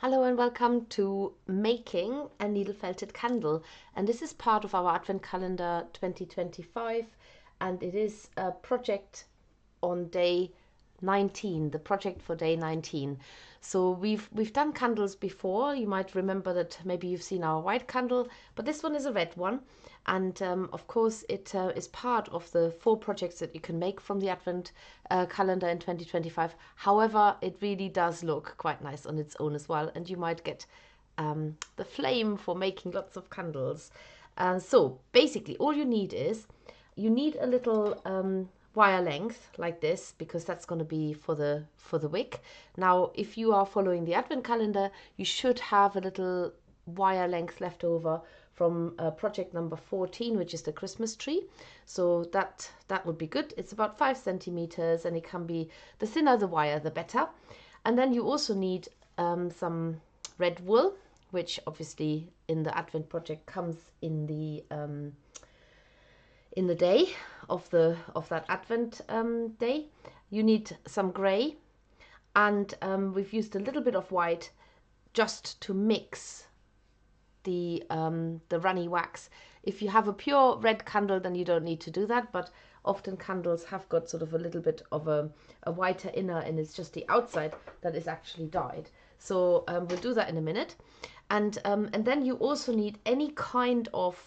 Hello and welcome to making a needle felted candle, and this is part of our Advent Calendar 2025, and it is a project on day 19, the project for day 19. So we've done candles before. You might remember that maybe you've seen our white candle, but this one is a red one. And of course, it is part of the 4 projects that you can make from the Advent calendar in 2025. However, it really does look quite nice on its own as well, and you might get the flame for making lots of candles. So basically, all you need is a little wire length like this, because that's going to be for the wick. Now, if you are following the Advent calendar, you should have a little wire length left over from project number 14, which is the Christmas tree. So that would be good. It's about 5 centimeters, and it can be, the thinner the wire, the better. And then you also need some red wool, which obviously in the Advent project comes in the day of that Advent day. You need some grey, and we've used a little bit of white just to mix the runny wax. If you have a pure red candle, then you don't need to do that, but often candles have got sort of a little bit of a whiter inner, and it's just the outside that is actually dyed. So we'll do that in a minute. And then you also need any kind of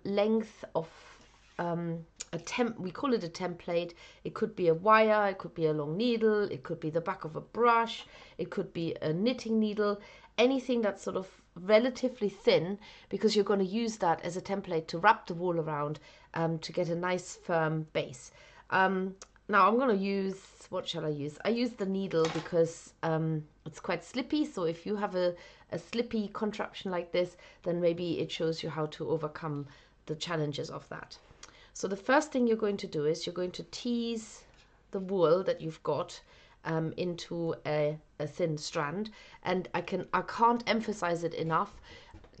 length of we call it a template. It could be a wire, it could be a long needle, it could be the back of a brush, it could be a knitting needle, anything that's sort of relatively thin, because you're going to use that as a template to wrap the wool around to get a nice firm base. Now I'm going to use, what shall I use? I use the needle because it's quite slippy, so if you have a slippy contraption like this, then maybe it shows you how to overcome the challenges of that. So the first thing you're going to do is you're going to tease the wool that you've got into a thin strand, and I can't emphasize it enough.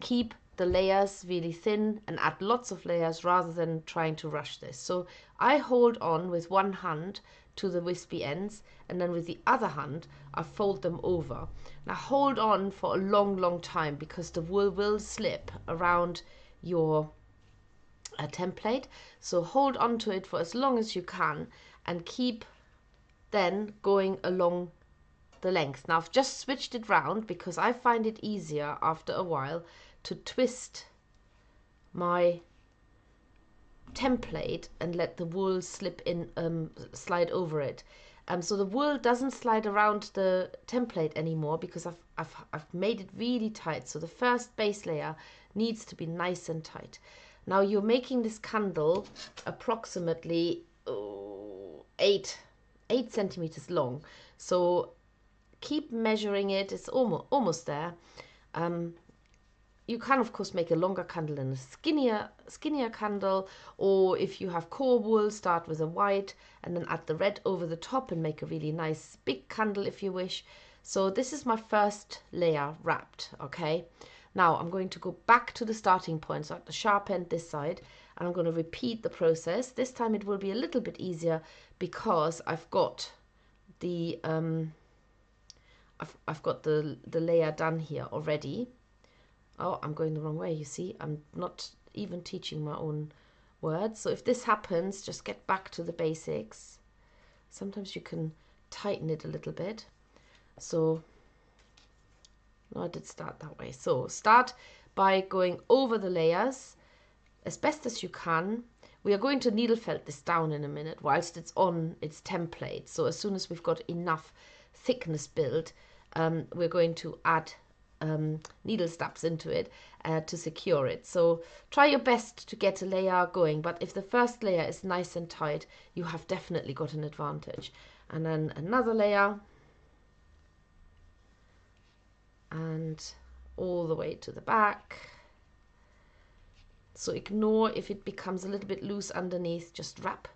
Keep the layers really thin and add lots of layers rather than trying to rush this. So I hold on with one hand to the wispy ends, and then with the other hand I fold them over. Now hold on for a long time, because the wool will slip around your template. So hold on to it for as long as you can, and keep then going along the length. Now I've just switched it round because I find it easier after a while to twist my template and let the wool slip in, slide over it. So the wool doesn't slide around the template anymore, because I've made it really tight. So the first base layer needs to be nice and tight. Now you're making this candle approximately 8 centimeters long. So keep measuring it. It's almost there. You can of course make a longer candle and a skinnier candle, or if you have core wool, start with a white and then add the red over the top and make a really nice big candle if you wish. So this is my first layer wrapped. Okay, now I'm going to go back to the starting point, so at the sharp end this side, and I'm going to repeat the process. This time it will be a little bit easier because I've got the I've got the layer done here already. Oh, I'm going the wrong way, you see. I'm not even teaching my own words. So if this happens, just get back to the basics. Sometimes you can tighten it a little bit. So, no, I did start that way. So start by going over the layers as best as you can. We are going to needle felt this down in a minute whilst it's on its template. So as soon as we've got enough thickness built, we're going to add needle stabs into it to secure it. So try your best to get a layer going, but if the first layer is nice and tight, you have definitely got an advantage. And then another layer, and all the way to the back. So ignore if it becomes a little bit loose underneath. Just wrap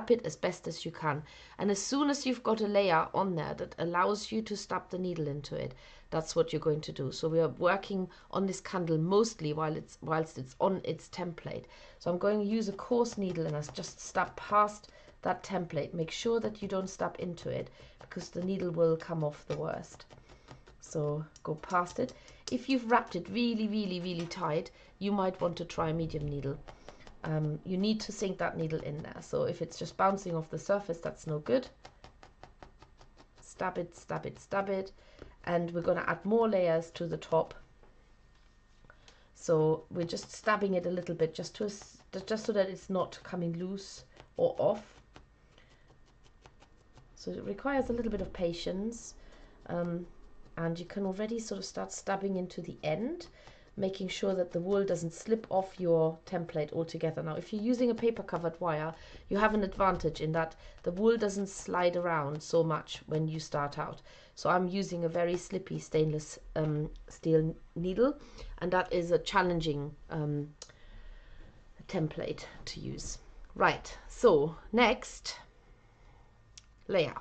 it as best as you can, and as soon as you've got a layer on there that allows you to stab the needle into it, that's what you're going to do. So we are working on this candle mostly whilst it's on its template. So I'm going to use a coarse needle and I just stab past that template. Make sure that you don't stab into it, because the needle will come off the worst. So go past it. If you've wrapped it really, really, really tight, you might want to try a medium needle. You need to sink that needle in there. So if it's just bouncing off the surface, that's no good. Stab it, stab it, stab it. And we're going to add more layers to the top. So we're just stabbing it a little bit just so that it's not coming loose or off. So it requires a little bit of patience. And you can already sort of start stabbing into the end, making sure that the wool doesn't slip off your template altogether. Now, if you're using a paper covered wire, you have an advantage in that the wool doesn't slide around so much when you start out. So I'm using a very slippy stainless steel needle, and that is a challenging template to use. Right, so next layer,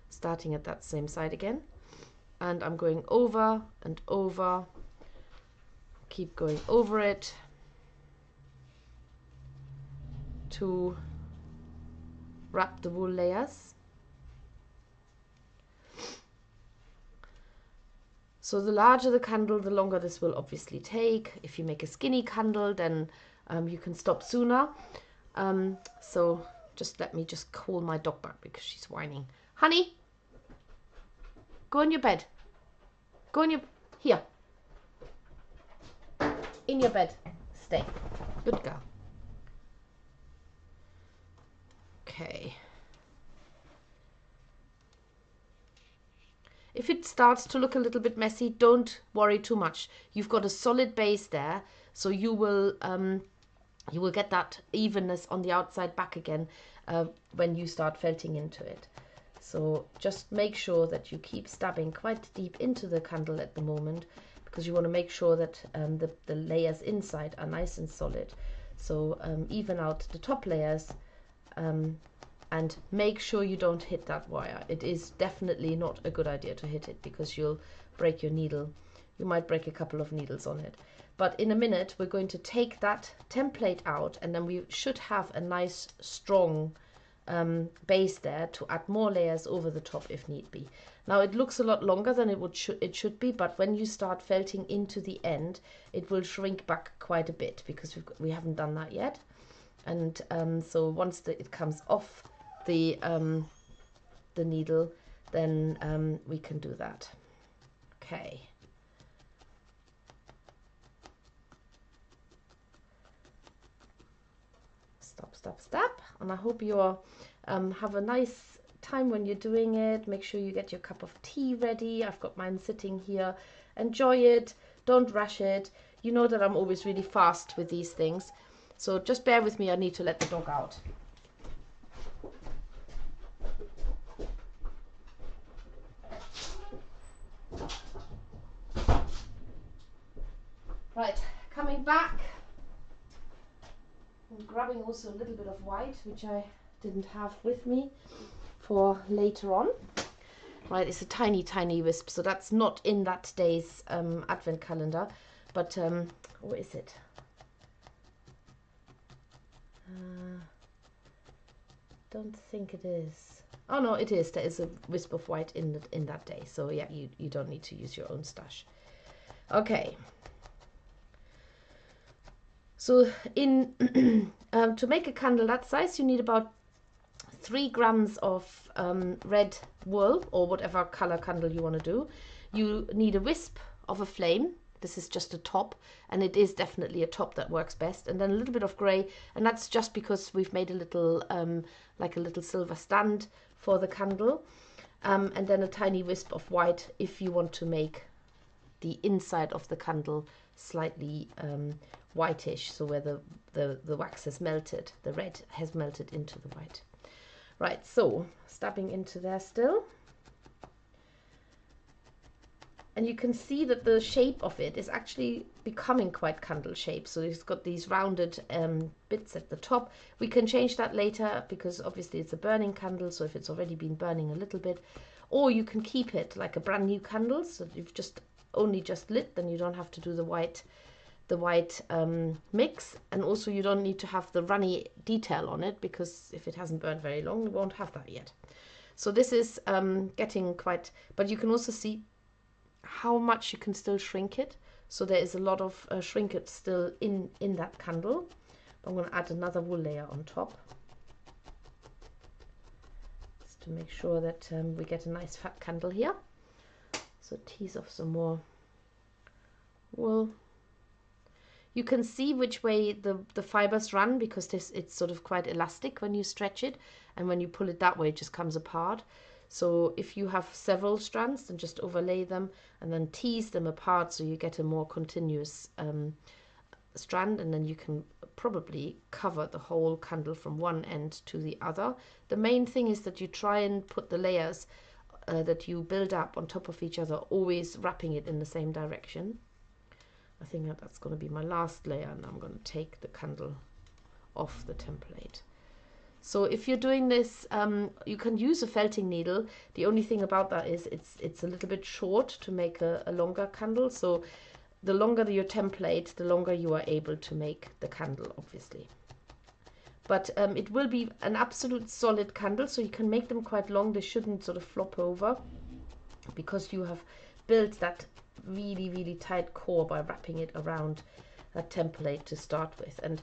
starting at that same side again. And I'm going over and over, keep going over it to wrap the wool layers. So the larger the candle, the longer this will obviously take. If you make a skinny candle, then you can stop sooner. So just let me just call my dog back because she's whining. Honey, go in your bed. Go in your, here. In your bed. Stay. Good girl. Okay. If it starts to look a little bit messy, don't worry too much. You've got a solid base there, so you will get that evenness on the outside back again when you start felting into it. So just make sure that you keep stabbing quite deep into the candle at the moment, because you want to make sure that the layers inside are nice and solid. So even out the top layers and make sure you don't hit that wire. It is definitely not a good idea to hit it because you'll break your needle. You might break a couple of needles on it. But in a minute we're going to take that template out, and then we should have a nice strong base there to add more layers over the top if need be. Now it looks a lot longer than it should be, but when you start felting into the end, it will shrink back quite a bit because we haven't done that yet. And so once it comes off the needle, then we can do that. Okay. Stop, stop, stop. And I hope you have a nice time when you're doing it. Make sure you get your cup of tea ready. I've got mine sitting here. Enjoy it. Don't rush it. You know that I'm always really fast with these things. So just bear with me. I need to let the dog out. Right, coming back. I'm grabbing also a little bit of white, which I didn't have with me for later on. Right, it's a tiny, tiny wisp, so that's not in that day's advent calendar. But what is it? Don't think it is. Oh no, it is. There is a wisp of white in that day. So yeah, you don't need to use your own stash. Okay. So in to make a candle that size, you need about 3 grams of red wool, or whatever color candle you want to do. You need a wisp of a flame. This is just a top, and it is definitely a top that works best. And then a little bit of grey, and that's just because we've made a little like a little silver stand for the candle. And then a tiny wisp of white if you want to make the inside of the candle slightly whitish, so where the wax has melted, the red has melted into the white. Right, so stabbing into there still. And you can see that the shape of it is actually becoming quite candle shape. So it's got these rounded bits at the top. We can change that later because obviously it's a burning candle. So if it's already been burning a little bit, or you can keep it like a brand new candle. So you've only just lit, then you don't have to do the white mix. And also you don't need to have the runny detail on it, because if it hasn't burned very long, you won't have that yet. So this is getting quite, but you can also see how much you can still shrink it. So there is a lot of shrinkage still in that candle. I'm going to add another wool layer on top, just to make sure that we get a nice fat candle here. So tease off some more wool. You can see which way the fibers run, because it's sort of quite elastic when you stretch it, and when you pull it that way it just comes apart. So if you have several strands, then just overlay them and then tease them apart so you get a more continuous strand, and then you can probably cover the whole candle from one end to the other. The main thing is that you try and put the layers that you build up on top of each other, always wrapping it in the same direction. I think that's going to be my last layer, and I'm going to take the candle off the template. So if you're doing this, you can use a felting needle. The only thing about that is it's a little bit short to make a longer candle. So the longer your template, the longer you are able to make the candle, obviously. But it will be an absolute solid candle, so you can make them quite long. They shouldn't sort of flop over, because you have built that really, really tight core by wrapping it around that template to start with. And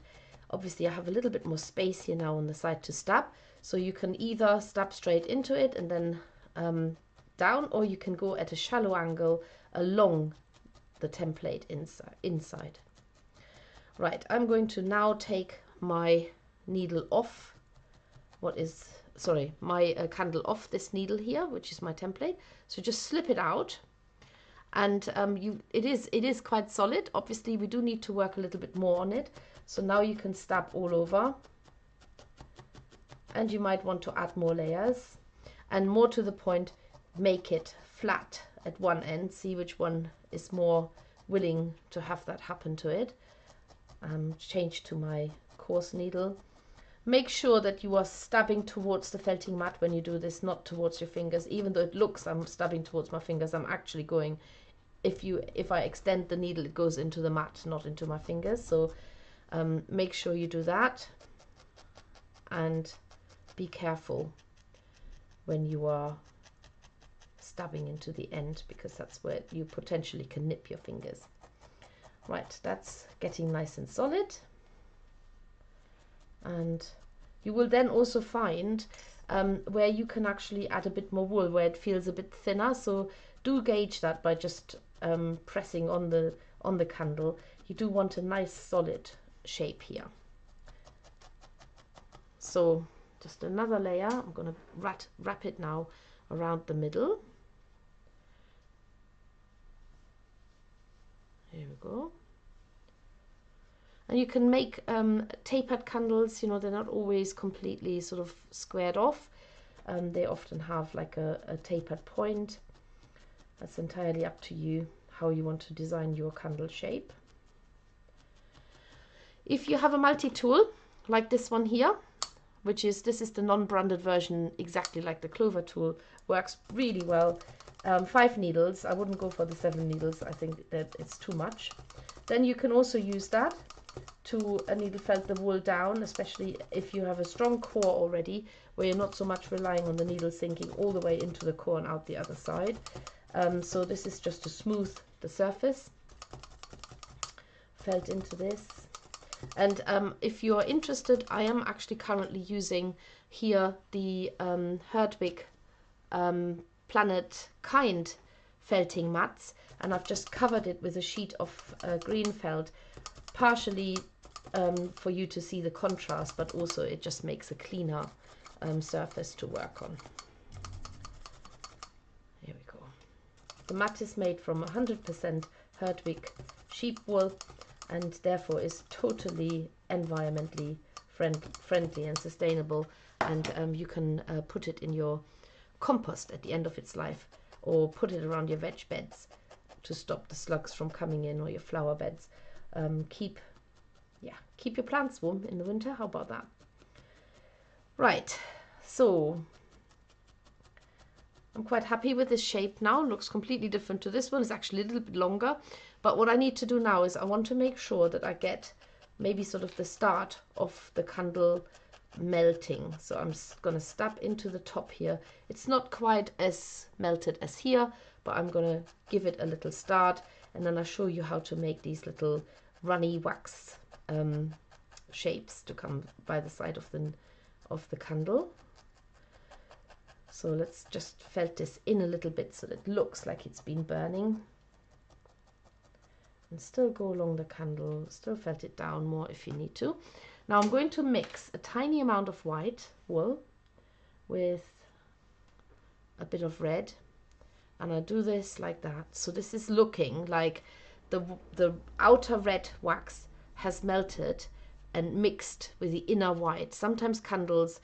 obviously I have a little bit more space here now on the side to stab, so you can either stab straight into it and then down, or you can go at a shallow angle along the template inside. Right, I'm going to now take my needle off, my candle off this needle here, which is my template. So just slip it out, and it is quite solid. Obviously we do need to work a little bit more on it, so now you can stab all over, and you might want to add more layers, and more to the point, make it flat at one end, see which one is more willing to have that happen to it. Change to my coarse needle. Make sure that you are stabbing towards the felting mat when you do this, not towards your fingers. Even though it looks I'm stabbing towards my fingers, I'm actually going, if I extend the needle, it goes into the mat, not into my fingers. So make sure you do that, and be careful when you are stabbing into the end, because that's where you potentially can nip your fingers. Right, that's getting nice and solid. And you will then also find where you can actually add a bit more wool, where it feels a bit thinner. So do gauge that by just pressing on the candle. You do want a nice solid shape here. So just another layer. I'm going to wrap it now around the middle. Here we go. And you can make tapered candles, you know, they're not always completely sort of squared off. They often have like a tapered point. That's entirely up to you how you want to design your candle shape. If you have a multi-tool like this one here, this is the non-branded version, exactly like the clover tool, works really well. 5 needles, I wouldn't go for the 7 needles, I think that it's too much. Then you can also use that to needle felt the wool down, especially if you have a strong core already, where you're not so much relying on the needle sinking all the way into the core and out the other side. So this is just to smooth the surface. Felt into this. And if you're interested, I am actually currently using here the Wick Planet Kind felting mats, and I've just covered it with a sheet of green felt, partially for you to see the contrast, but also it just makes a cleaner surface to work on. Here we go. The mat is made from 100% Wick sheep wool, and therefore is totally environmentally friendly and sustainable, and you can put it in your compost at the end of its life, or put it around your veg beds to stop the slugs from coming in, or your flower beds. Keep your plants warm in the winter. How about that? Right, so I'm quite happy with this shape now. It looks completely different to this one. It's actually a little bit longer, but what I need to do now is I want to make sure that I get maybe sort of the start of the candle melting. So I'm going to stab into the top here. It's not quite as melted as here, but I'm going to give it a little start, and then I'll show you how to make these little runny wax shapes to come by the side of the candle. So let's just felt this in a little bit so that it looks like it's been burning. And still go along the candle, still felt it down more if you need to. Now I'm going to mix a tiny amount of white wool with a bit of red, and I do this like that. So this is looking like the outer red wax has melted and mixed with the inner white. Sometimes candles,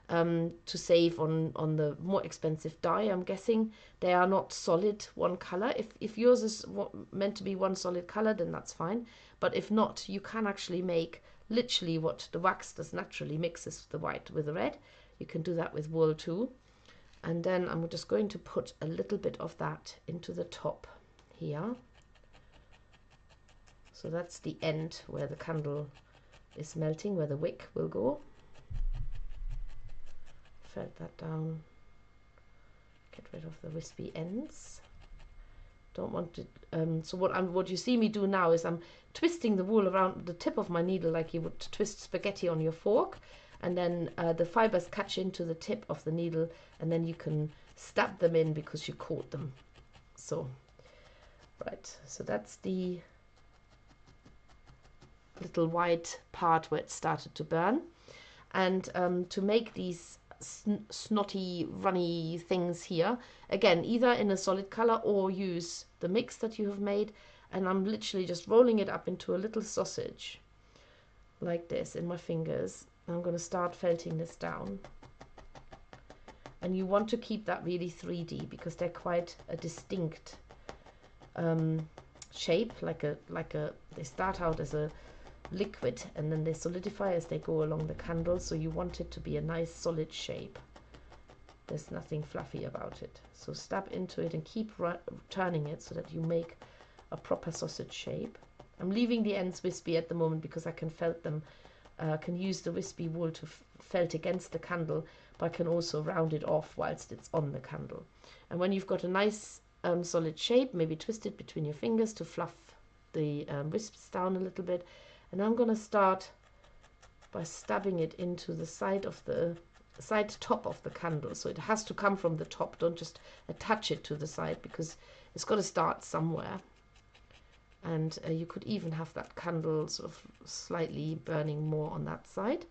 to save on the more expensive dye, I'm guessing, they are not solid one color. If yours is meant to be one solid color, then that's fine. But if not, you can actually make literally what the wax does naturally, mixes the white with the red. You can do that with wool too. And then I'm just going to put a little bit of that into the top here. So that's the end where the candle is melting, where the wick will go. Felt that down. Get rid of the wispy ends. Don't want to. So what you see me do now is I'm twisting the wool around the tip of my needle like you would twist spaghetti on your fork, and then the fibers catch into the tip of the needle, and then you can stab them in because you caught them. So, right. So that's the little white part where it started to burn, and to make these snotty runny things here, again, either in a solid color or use the mix that you have made, and I'm literally just rolling it up into a little sausage like this in my fingers. I'm going to start felting this down, and you want to keep that really 3D because they're quite a distinct shape, they start out as a liquid and then they solidify as they go along the candle, so you want it to be a nice solid shape. There's nothing fluffy about it. So stab into it and keep turning it so that you make a proper sausage shape. I'm leaving the ends wispy at the moment because I can felt them, can use the wispy wool to felt against the candle, but I can also round it off whilst it's on the candle. And when you've got a nice solid shape, maybe twist it between your fingers to fluff the wisps down a little bit. And I'm going to start by stabbing it into the side top of the candle. So it has to come from the top. Don't just attach it to the side because it's got to start somewhere. And you could even have that candle sort of slightly burning more on that side.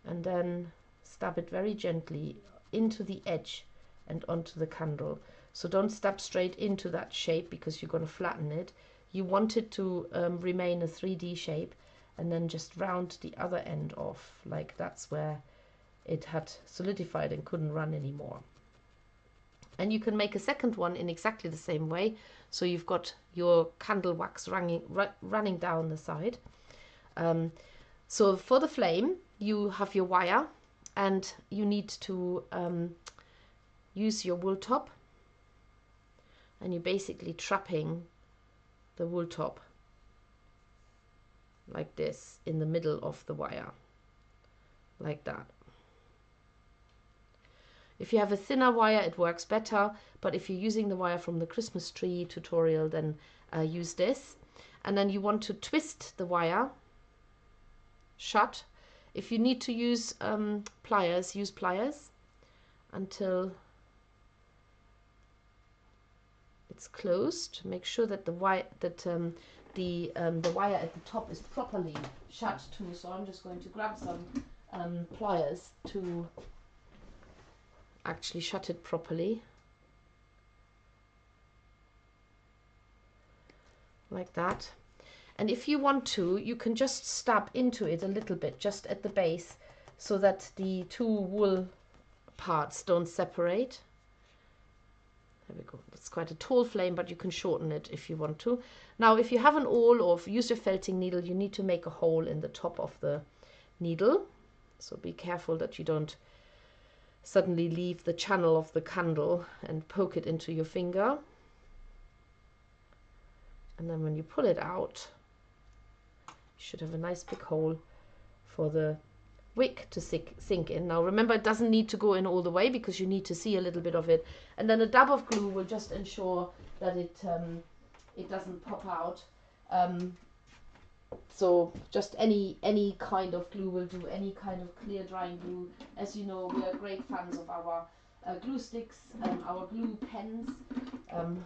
And then stab it very gently into the edge and onto the candle. So don't stab straight into that shape because you're going to flatten it. You want it to remain a 3D shape, and then just round the other end off, like that's where it had solidified and couldn't run anymore. And you can make a second one in exactly the same way. So you've got your candle wax running down the side. So for the flame, you have your wire, and you need to use your wool top, and you're basically trapping the wool top like this in the middle of the wire, like that. If you have a thinner wire, it works better, but if you're using the wire from the Christmas tree tutorial, then use this. And then you want to twist the wire shut. If you need to use pliers, use pliers until it's closed. Make sure that the wire the wire at the top is properly shut too. So I'm just going to grab some pliers to actually shut it properly, like that. And if you want to, you can just stab into it a little bit just at the base so that the two wool parts don't separate. There we go. It's quite a tall flame, but you can shorten it if you want to. Now, if you have an awl or use your felting needle, you need to make a hole in the top of the needle. So be careful that you don't suddenly leave the channel of the candle and poke it into your finger. And then when you pull it out, you should have a nice big hole for the wick to sink in. Now remember, it doesn't need to go in all the way because you need to see a little bit of it, and then a dab of glue will just ensure that it doesn't pop out. So just any kind of glue will do, any kind of clear drying glue. As you know, we are great fans of our glue sticks, our glue pens.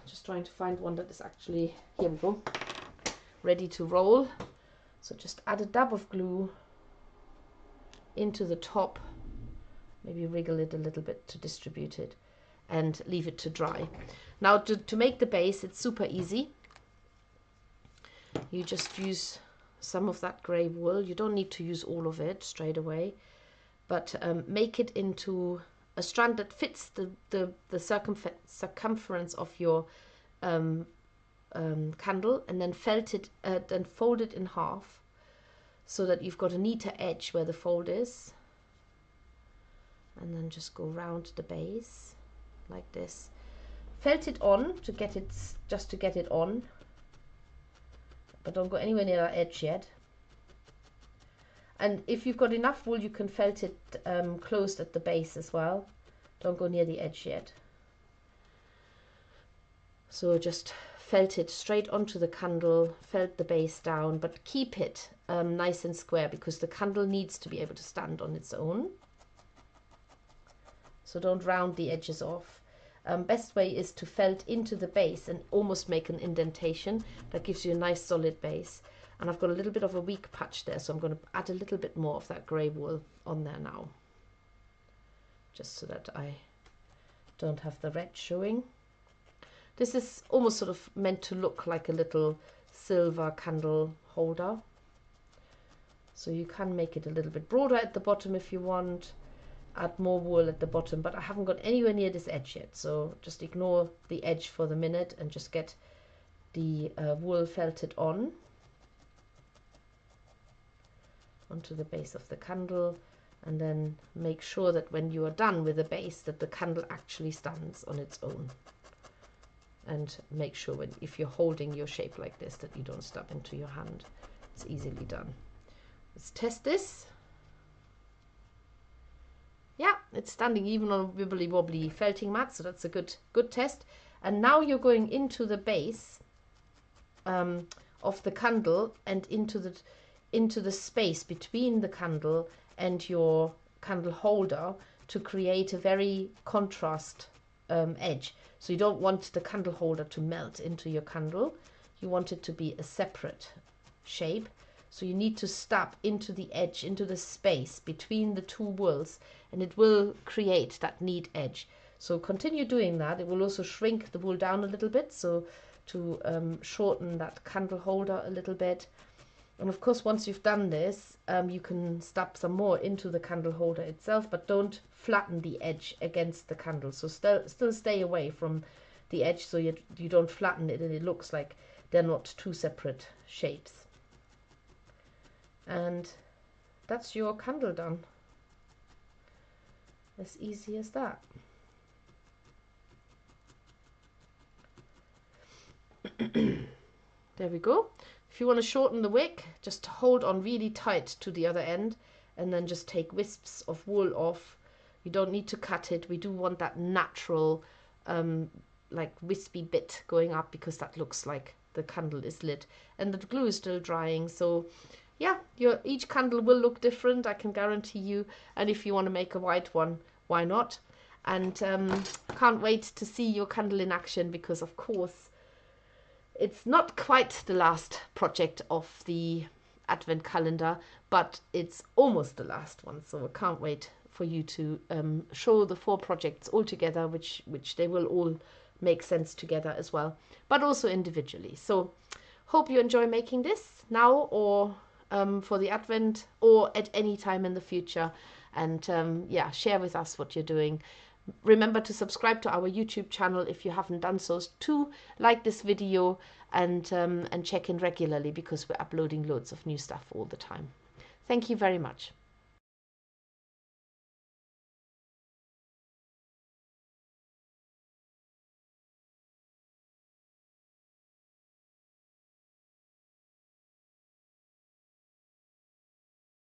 Just trying to find one that is actually, here we go, ready to roll. So just add a dab of glue into the top, maybe wriggle it a little bit to distribute it, and leave it to dry. Now to make the base, it's super easy. You just use some of that grey wool. You don't need to use all of it straight away, but make it into a strand that fits the circumference of your candle, and then then fold it in half so that you've got a neater edge where the fold is, and then just go round the base like this. Felt it on to get it, just to get it on, but don't go anywhere near that edge yet. And if you've got enough wool, you can felt it closed at the base as well. Don't go near the edge yet. So just felt it straight onto the candle, felt the base down, but keep it nice and square because the candle needs to be able to stand on its own. So don't round the edges off. Best way is to felt into the base and almost make an indentation. That gives you a nice solid base. And I've got a little bit of a weak patch there, so I'm going to add a little bit more of that grey wool on there now, just so that I don't have the red showing. This is almost sort of meant to look like a little silver candle holder, so you can make it a little bit broader at the bottom if you want, add more wool at the bottom, but I haven't got anywhere near this edge yet, so just ignore the edge for the minute and just get the wool felted onto the base of the candle, and then make sure that when you are done with the base that the candle actually stands on its own, and make sure if you're holding your shape like this that you don't stub into your hand. It's easily done. Let's test this. Yeah, it's standing even on a wibbly wobbly felting mat, so that's a good test. And now you're going into the base of the candle and into the space between the candle and your candle holder to create a very contrast edge. So you don't want the candle holder to melt into your candle. You want it to be a separate shape. So you need to stab into the edge, into the space between the two wools, and it will create that neat edge. So continue doing that. It will also shrink the wool down a little bit, so to shorten that candle holder a little bit. And of course, once you've done this, you can stab some more into the candle holder itself, but don't flatten the edge against the candle. So still stay away from the edge so you don't flatten it and it looks like they're not two separate shapes. And that's your candle done. As easy as that. There we go. If you want to shorten the wick, just hold on really tight to the other end and then just take wisps of wool off. You don't need to cut it. We do want that natural like wispy bit going up because that looks like the candle is lit, and the glue is still drying. So yeah, each candle will look different, I can guarantee you. And if you want to make a white one, why not? And can't wait to see your candle in action, because of course it's not quite the last project of the Advent calendar, but it's almost the last one. So I can't wait for you to show the 4 projects all together, which they will all make sense together as well, but also individually. So hope you enjoy making this now, or for the Advent, or at any time in the future. And yeah, share with us what you're doing. Remember to subscribe to our YouTube channel if you haven't done so too. Like this video and check in regularly, because we're uploading loads of new stuff all the time. Thank you very much.